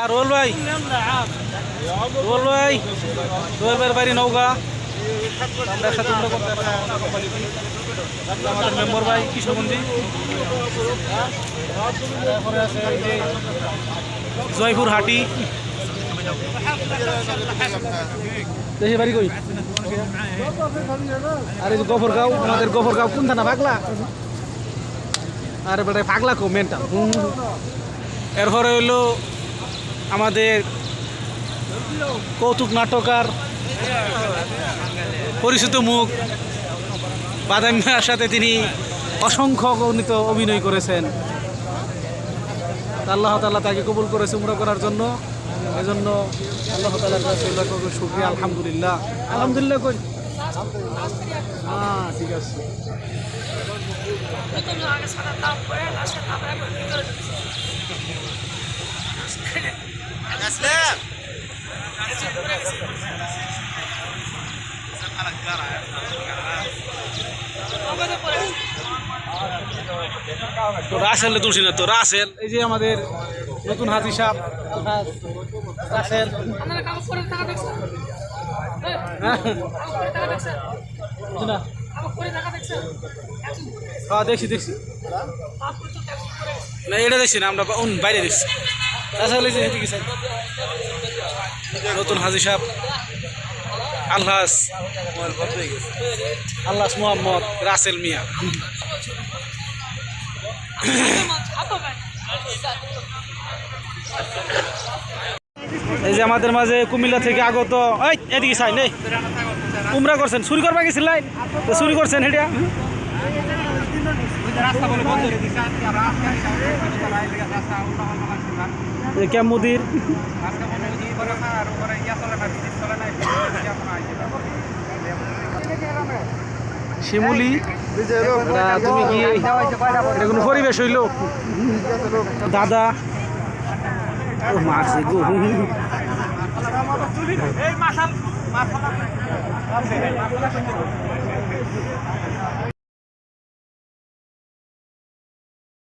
আর role ভাই role ভাইয়ের বাড়ি নৌকা। আমরা একসাথে আমাদের মেম্বার ভাই কৃষ্ণবন্দী, তারপরে আছে এই যে জয়পুর হাটি। দেশের বাড়ি কই? আর এই যে গফরগাঁও, আমাদের গফরগাঁও কোন থানা? পাগলা। আরে বেটা পাগলা কো মেন্টাল। এরপরে হইলো আমাদের কৌতুক নাটকার পরিচিত মুখ বাদাম মিয়ার সাথে তিনি অসংখ্য গণিত অভিনয় করেছেন। আল্লাহ তাআলা তাকে কবুল করেছে উমরা করার জন্য। এজন্য আল্লাহ তাআলার কাছে শুকরিয়া। আলহামদুলিল্লাহ, আলহামদুলিল্লাহ কই। হ্যাঁ ঠিক আছে। তো রাসেল তুলছি না তো রাসেল, এই যে আমাদের নতুন হাজি সাহেব রাসেল। হ্যাঁ দেখছি দেখছি, না এটা দেখছি না, আমরা বাইরে দেখছি। রাসেল নতুন হাজি সাহেব আল্লাহ মোহাম্মদ রাসেল মিয়া। এই যে আমাদের মাঝে কুমিল্লা থেকে আগত, এই এদিকে চাই নেই উমরা করছেন, চুরি করবা গেছিলেন তো চুরি করছেন হেঁটিয়া। ক্যামুদির শিমুলি, তুমি কি এটা কোনো পরিবেশ হইল? দাদা ও মারছে গো।